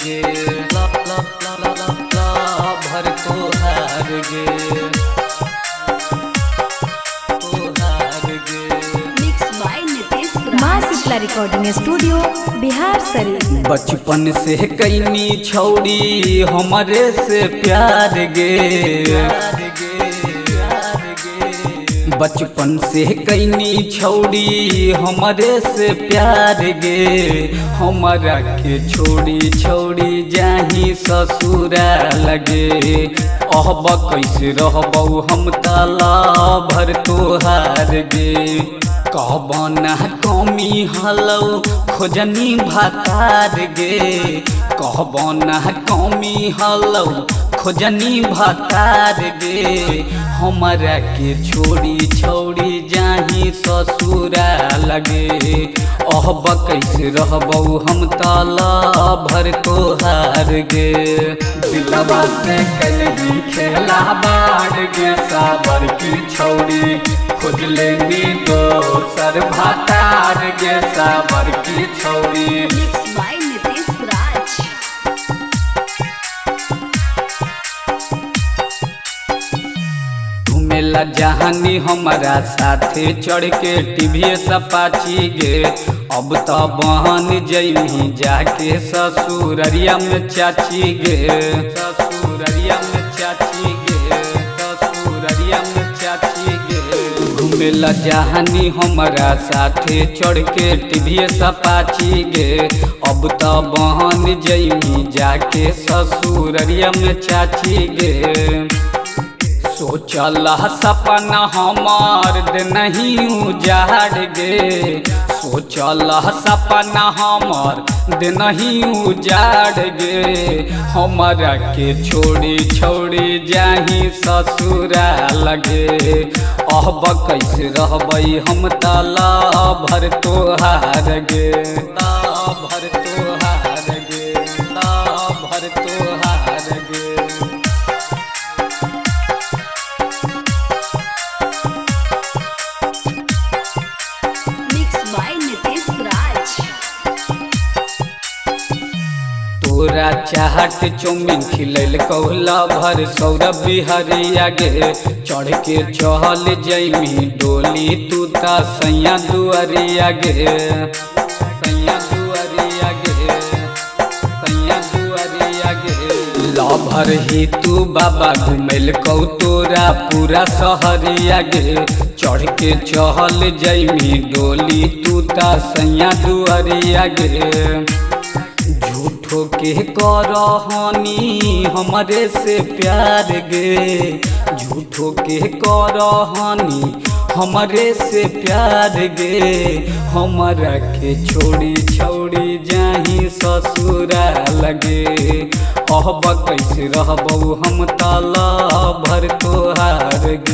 गे ला ला ला ला ला ला भर तोहार गे तोहार गे। मिक्स बाय नितेश माँ शीतला रिकॉर्डिंग स्टूडियो बिहार शरीफ। बचपन से कैनी छौड़ी हमरे से प्यार गे बचपन से कैनी छौड़ी हमरे से प्यार गे हमरा के छोड़ी छोड़ी जाही ससुरा लगे अहब कैसे रहबौ हम ताला भर तोहार गे कहबना कमी हलौ खोजनी भातार गे कहबना कमी हलौ खोजनी भातार गे हमरा के छोड़ी छोड़ी जाही ससुरा लगे अहब कैसे रहबौ हम ताला भर तोहार गे दिलवा से कलही खेला बाड़ गे सावर की छौड़ी खोज लेनी दोसर भातार गे सावर की छौड़ी। मिक्स बाय नितेश राज। घूमेला जहानी हमारा साथे चढ़ के टीवी सपाची गे अब तो बहन जैमी जाके ससुररिया में चाची गे ससुररिया में चाची गे ससुररिया में चाची गे घूमेला जहानी हमारा साथे चढ़ के टीवी सपाची गे अब तो बहन जैमी जाके ससुररिया में चाची गे सोचल सपना हमार दे नहीं उजाड़ गे सोचल सपना हमार दे नहीं उजाड़ गे हमरा के छोड़ी छोड़ी जाही ससुरा लगे अहब कैसे रहबै हम ताला भर तोहार गे भर तोहार गे भर तोहार गे। मिक्स बाय नितेश राज। तोरा चाहत चौमिन खिलैल कौला भर सौरभ बिहारिया गे चढ़ के चहल जैमी डोली तू ता सैया दुआरिया गे सैया दुआरिया गे सैया दुआरिया गे लभर ही तू बाबा घुमैल कौ तोरा पूरा सहरिया गे चढ़ के चहल जैमी डोली तू ता सैया दुआरिया गे झूठो के करहनी हमरे से प्यार गे झूठो के करहनी हमरे से प्यार गे हमरा के छोड़ी छोड़ी जाही ससुरा लगे अहब कैसे रहबौ हम ताला भर तोहार गे।